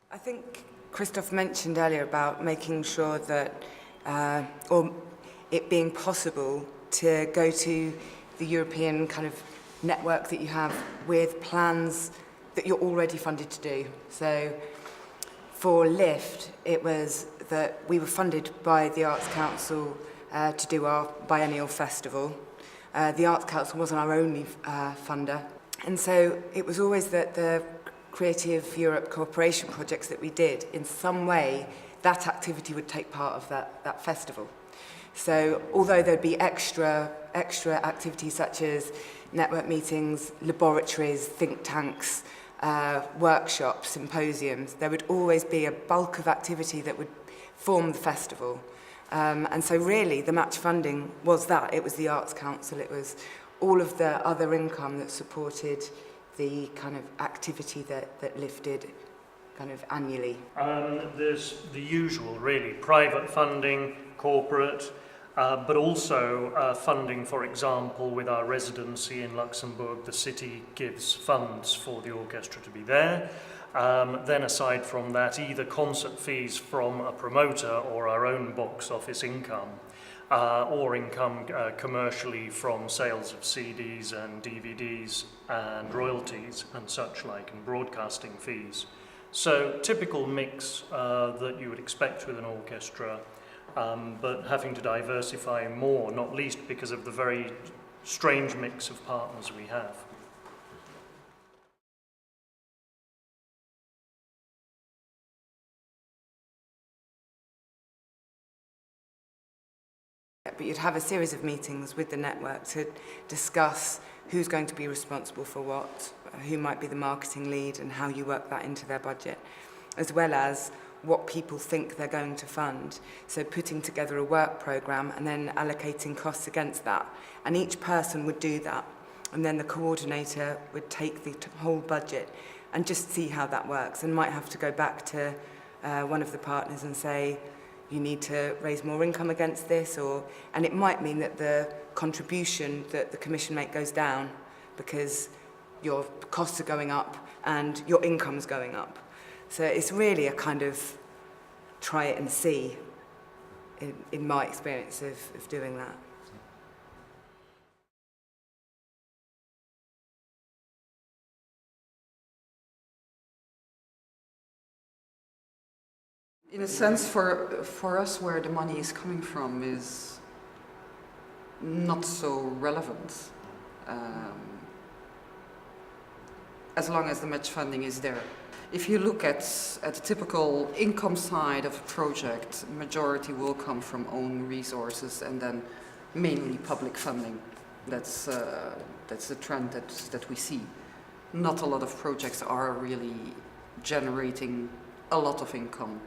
I think Christoph mentioned earlier about making sure that, or it being possible to go to the European kind of network that you have with plans that you're already funded to do. So for LIFT, it was that we were funded by the Arts Council to do our biennial festival. The Arts Council wasn't our only funder. And so it was always that the Creative Europe cooperation projects that we did, in some way, that activity would take part of that festival. So although there'd be extra activities such as network meetings, laboratories, think tanks, workshops, symposiums, there would always be a bulk of activity that would form the festival. And so really the match funding was that. It was the Arts Council, it was all of the other income that supported the kind of activity that lifted kind of annually. There's the usual really, private funding, corporate, but also funding, for example, with our residency in Luxembourg, the city gives funds for the orchestra to be there. Then aside from that, either concert fees from a promoter or our own box office income, or income commercially from sales of CDs and DVDs and royalties and such like, and broadcasting fees. So typical mix that you would expect with an orchestra, but having to diversify more, not least because of the very strange mix of partners we have. But you'd have a series of meetings with the network to discuss who's going to be responsible for what, who might be the marketing lead and how you work that into their budget, as well as what people think they're going to fund. So putting together a work programme and then allocating costs against that. And each person would do that. And then the coordinator would take the whole budget and just see how that works, and might have to go back to one of the partners and say, you need to raise more income against this, and it might mean that the contribution that the commission make goes down because your costs are going up and your income's going up. So it's really a kind of try it and see in my experience of doing that. In a sense, for us, where the money is coming from is not so relevant, as long as the match funding is there. If you look at the typical income side of a project, majority will come from own resources and then mainly public funding. That's the trend that we see. Not a lot of projects are really generating a lot of income.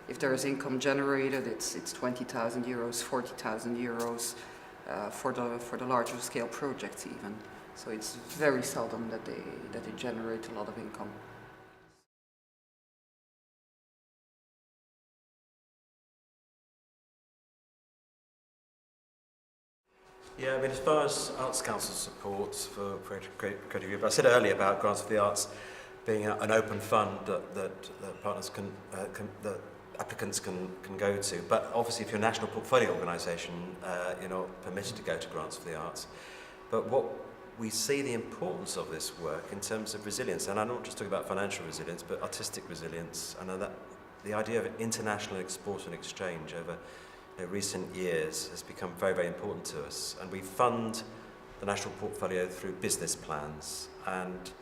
If there is income generated, it's 20,000 euros, 40,000 euros for the larger scale projects even. So it's very seldom that they generate a lot of income. Yeah, I mean, as far as Arts Council support for Creative Europe, I said earlier about Grants for the Arts being an open fund that partners that applicants can go to. But obviously, if you're a national portfolio organisation, you're not permitted to go to Grants for the Arts. But what we see the importance of this work in terms of resilience, and I'm not just talking about financial resilience, but artistic resilience, and that the idea of international export and exchange over recent years has become very, very important to us. And we fund the national portfolio through business plans. And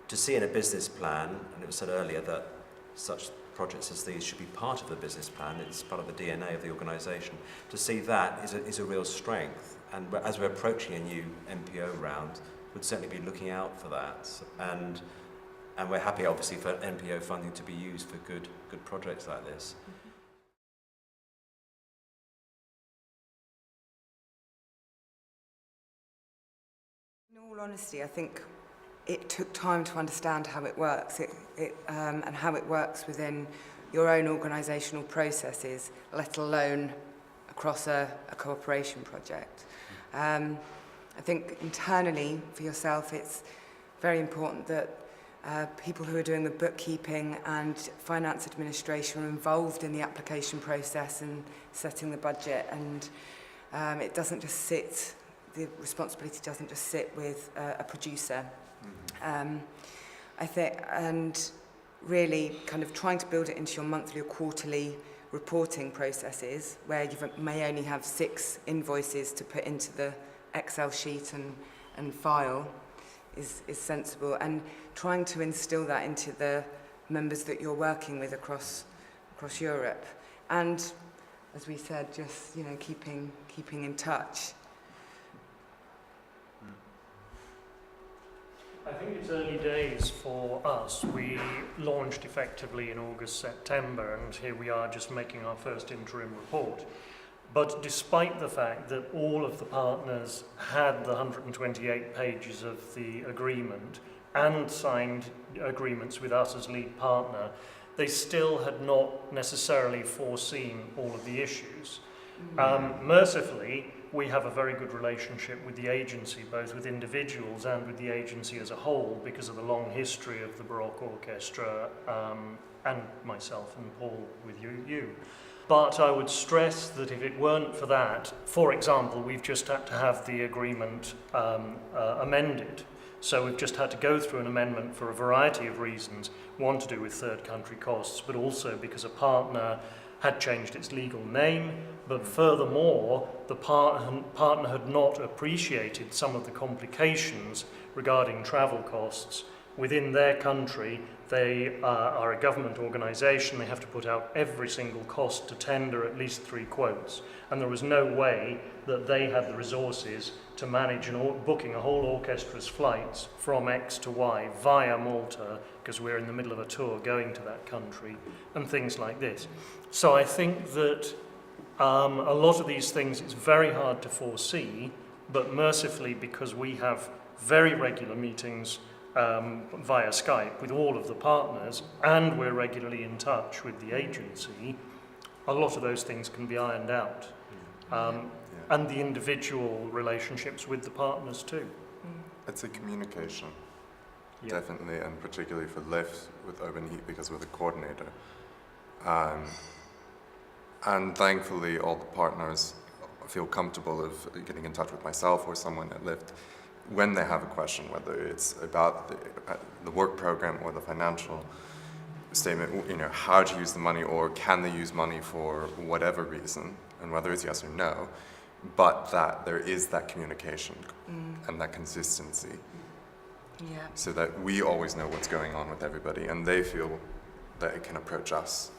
to see in a business plan, and it was said earlier that such projects as these should be part of the business plan, it's part of the DNA of the organisation. To see that is a real strength. And as we're approaching a new MPO round, we'd certainly be looking out for that. And we're happy, obviously, for MPO funding to be used for good projects like this. In all honesty, I think it took time to understand how it works and how it works within your own organisational processes, let alone across a cooperation project. I think internally for yourself it's very important that people who are doing the bookkeeping and finance administration are involved in the application process and setting the budget, and it doesn't just sit, the responsibility doesn't just sit with a producer. I think, and really kind of trying to build it into your monthly or quarterly reporting processes where you may only have 6 invoices to put into the Excel sheet and file is sensible, and trying to instill that into the members that you're working with across Europe. And as we said, just keeping in touch. I think it's early days for us. We launched effectively in August, September, and here we are just making our first interim report. But despite the fact that all of the partners had the 128 pages of the agreement and signed agreements with us as lead partner, they still had not necessarily foreseen all of the issues. Mercifully, we have a very good relationship with the agency, both with individuals and with the agency as a whole, because of the long history of the Baroque Orchestra and myself and Paul with you. But I would stress that if it weren't for that, for example, we've just had to have the agreement amended. So we've just had to go through an amendment for a variety of reasons, one to do with third country costs, but also because a partner had changed its legal name, but furthermore, the partner had not appreciated some of the complications regarding travel costs. Within their country, they are a government organisation. They have to put out every single cost to tender at least 3 quotes. And there was no way that they had the resources to manage booking a whole orchestra's flights from X to Y via Malta, because we're in the middle of a tour going to that country, and things like this. So I think that a lot of these things it's very hard to foresee, but mercifully, because we have very regular meetings via Skype with all of the partners, and we're regularly in touch with the agency, a lot of those things can be ironed out. And the individual relationships with the partners too. It's a communication, definitely, and particularly for Lift with Urban Heat, because we're the coordinator. And thankfully all the partners feel comfortable of getting in touch with myself or someone at Lift when they have a question, whether it's about the work program or the financial statement, how to use the money, or can they use money for whatever reason, and whether it's yes or no, but that there is that communication and that consistency, so that we always know what's going on with everybody, and they feel that it can approach us.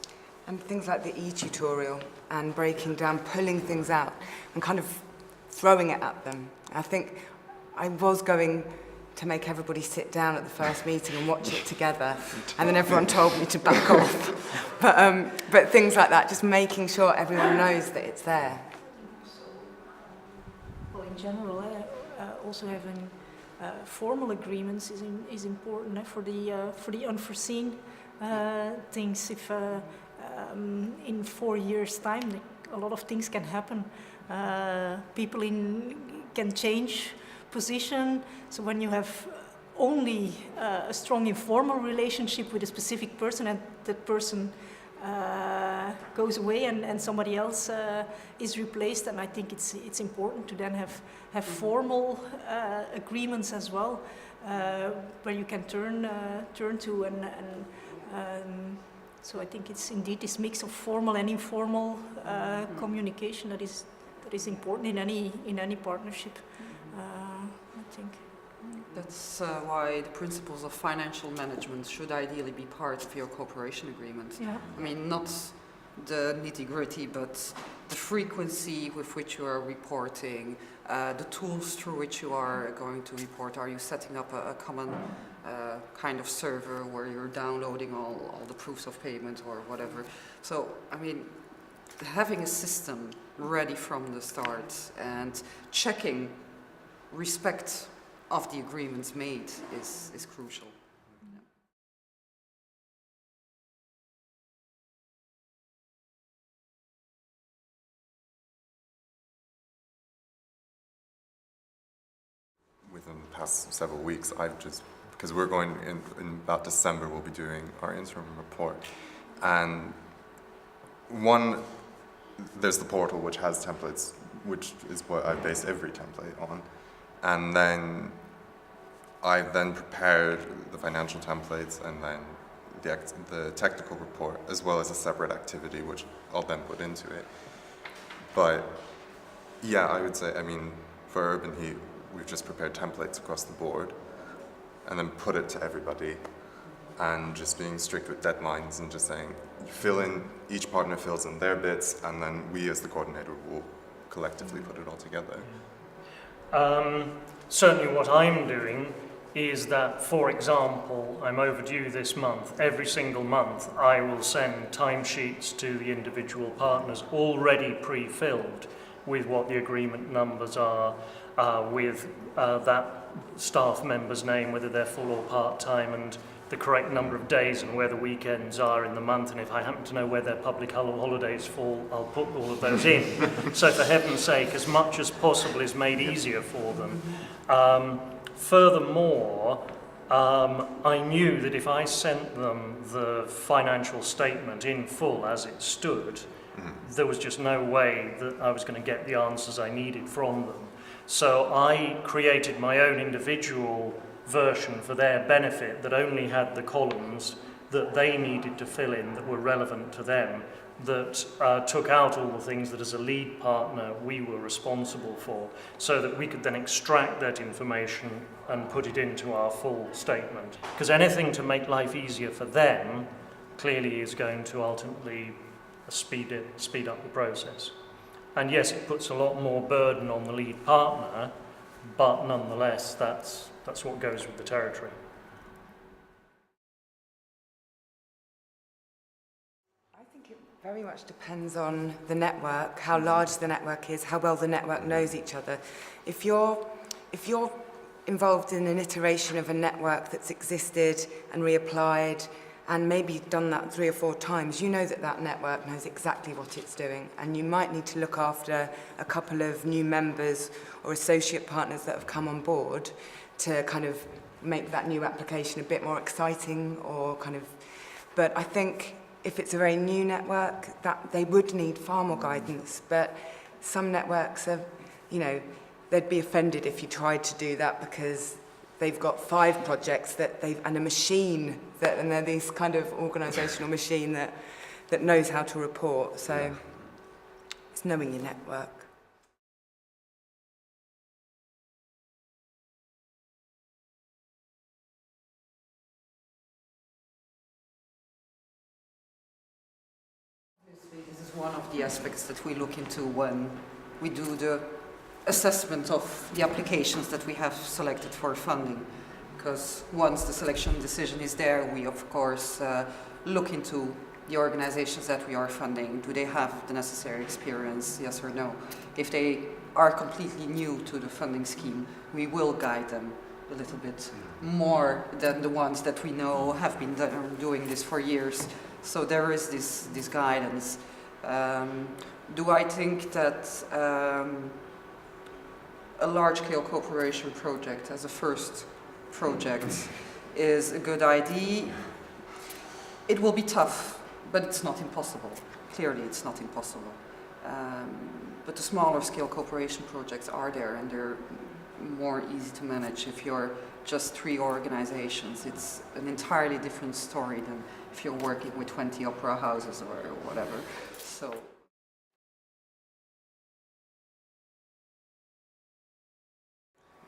And things like the e-tutorial and breaking down, pulling things out and kind of throwing it at them. I think I was going to make everybody sit down at the first meeting and watch it together, and then everyone told me to back off. But things like that, just making sure everyone knows that it's there. Well, in general, also having formal agreements is important for the unforeseen things. If in 4 years' time, a lot of things can happen. People can change position. So when you have only a strong informal relationship with a specific person, and that person goes away and somebody else is replaced, and I think it's important to then have formal agreements as well, where you can turn to and so I think it's indeed this mix of formal and informal communication that is important in any partnership. I think. That's why the principles of financial management should ideally be part of your cooperation agreement. Yeah. I mean, not the nitty-gritty, but the frequency with which you are reporting, the tools through which you are going to report. Are you setting up a common kind of server where you're downloading all the proofs of payment or whatever? So, I mean, having a system ready from the start and checking respect of the agreements made is crucial. Within the past several weeks, I've just because we're going in about December, we'll be doing our interim report. And there's the portal which has templates, which is what I base every template on. And then I've then prepared the financial templates and then the technical report, as well as a separate activity, which I'll then put into it. But yeah, I would say, I mean, for Urban Heat, we've just prepared templates across the board and then put it to everybody, and just being strict with deadlines and just saying, each partner fills in their bits, and then we as the coordinator will collectively put it all together. Certainly what I'm doing is that, for example, I'm overdue this month. Every single month I will send timesheets to the individual partners already pre-filled with what the agreement numbers are, with that staff member's name, whether they're full or part-time, and the correct number of days and where the weekends are in the month, and if I happen to know where their public holidays fall, I'll put all of those in. So for heaven's sake, as much as possible is made easier for them. Furthermore, I knew that if I sent them the financial statement in full as it stood, there was just no way that I was going to get the answers I needed from them. So I created my own individual version for their benefit that only had the columns that they needed to fill in that were relevant to them, that took out all the things that as a lead partner we were responsible for, so that we could then extract that information and put it into our full statement. Because anything to make life easier for them clearly is going to ultimately speed up the process. And yes, it puts a lot more burden on the lead partner, but nonetheless that's what goes with the territory. I think it very much depends on the network, how large the network is, how well the network knows each other. If you're involved in an iteration of a network that's existed and reapplied, and maybe done that 3 or 4 times, you know that that network knows exactly what it's doing, and you might need to look after a couple of new members or associate partners that have come on board to kind of make that new application a bit more exciting, or kind of. But I think if it's a very new network, that they would need far more guidance. But some networks are, they'd be offended if you tried to do that, because they've got 5 projects and a machine and they're this kind of organisational machine that knows how to report. So it's knowing your network. This is one of the aspects that we look into when we do the assessment of the applications that we have selected for funding. Because once the selection decision is there, we of course look into the organizations that we are funding. Do they have the necessary experience, yes or no? If they are completely new to the funding scheme, we will guide them a little bit more than the ones that we know have been doing this for years. So there is this guidance. Do I think that a large-scale cooperation project as a first project is a good idea? It will be tough, but it's not impossible. Clearly, it's not impossible. But the smaller scale cooperation projects are there, and they're more easy to manage. If you're just 3 organizations, it's an entirely different story than if you're working with 20 opera houses or whatever. So.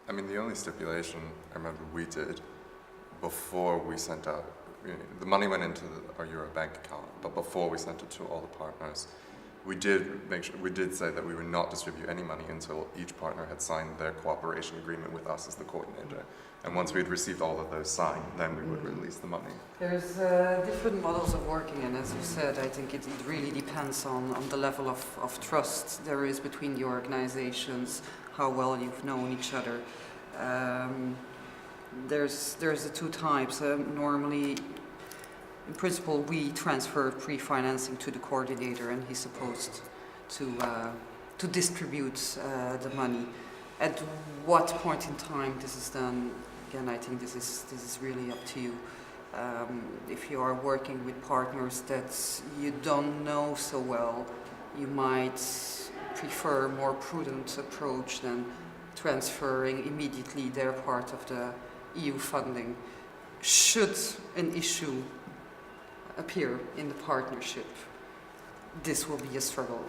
I mean, the only stipulation I remember we did before we sent out, the money went into our Euro bank account, but before we sent it to all the partners, we did say that we would not distribute any money until each partner had signed their cooperation agreement with us as the coordinator. And once we'd received all of those signed, then we would release the money. There's different models of working, and as you said, I think it really depends on the level of trust there is between the organizations, how well you've known each other. There's the 2 types. Normally, in principle, we transfer pre-financing to the coordinator, and he's supposed to distribute the money. At what point in time this is done again, I think this is really up to you. If you are working with partners that you don't know so well, you might prefer a more prudent approach than transferring immediately their part of the EU funding. Should an issue appear in the partnership, this will be a struggle,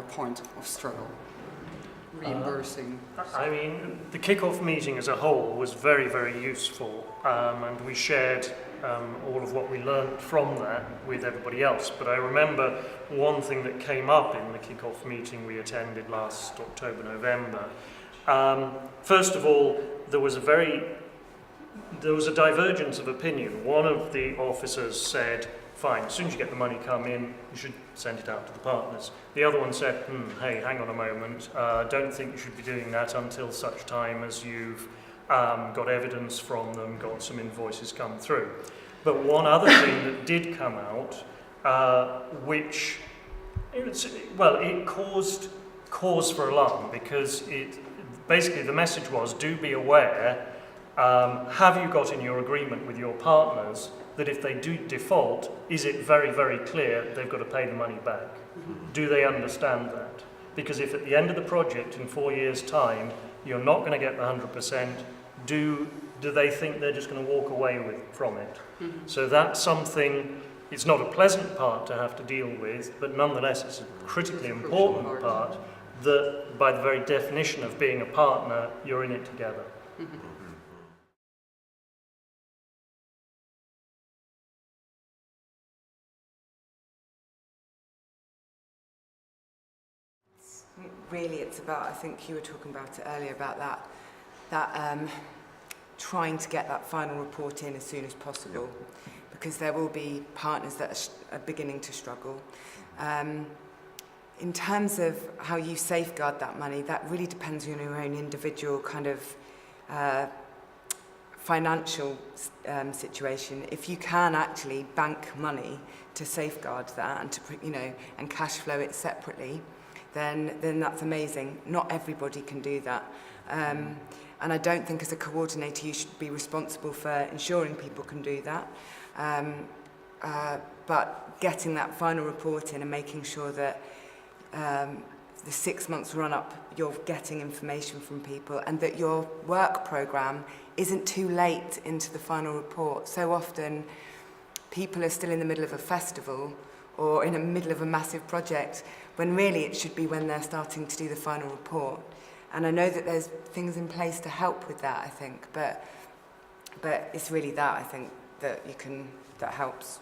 point of struggle. Reimbursing. I mean, the kick-off meeting as a whole was very, very useful, and we shared all of what we learned from that with everybody else. But I remember one thing that came up in the kick-off meeting we attended last October, November. First of all, there was a divergence of opinion. One of the officers said, fine, as soon as you get the money come in, you should send it out to the partners. The other one said, hey, hang on a moment, don't think you should be doing that until such time as you've got evidence from them, got some invoices come through. But one other thing that did come out, which, it caused cause for alarm, because basically the message was, do be aware, have you got in your agreement with your partners that if they do default, is it very, very clear they've got to pay the money back? Do they understand that? Because if at the end of the project in 4 years' time, you're not going to get the 100%, do they think they're just going to walk away from it? So that's something, it's not a pleasant part to have to deal with, but nonetheless it's a critically important part that by the very definition of being a partner, you're in it together. Really, it's about, I think you were talking about it earlier, about that trying to get that final report in as soon as possible, because there will be partners that are beginning to struggle. In terms of how you safeguard that money, that really depends on your own individual kind of financial situation. If you can actually bank money to safeguard that and to, and cash flow it separately, then that's amazing. Not everybody can do that. And I don't think as a coordinator you should be responsible for ensuring people can do that. But getting that final report in and making sure that the 6 months run up you're getting information from people, and that your work programme isn't too late into the final report. So often people are still in the middle of a festival or in the middle of a massive project, when really it should be when they're starting to do the final report. And I know that there's things in place to help with that, I think, but it's really that, I think, that helps.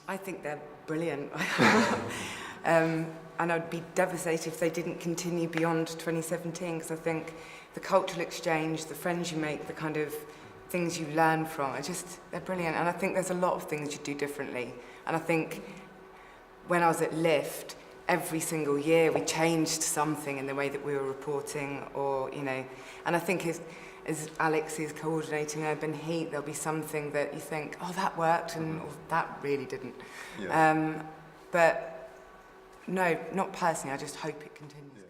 I think they're brilliant. And I'd be devastated if they didn't continue beyond 2017, because I think the cultural exchange, the friends you make, the kind of things you learn from, they're brilliant. And I think there's a lot of things you do differently. And I think when I was at Lift, every single year we changed something in the way that we were reporting, or, and I think as Alex is coordinating Urban Heat, there'll be something that you think, oh, that worked, and that really didn't. Yeah. But no, not personally, I just hope it continues. Yeah.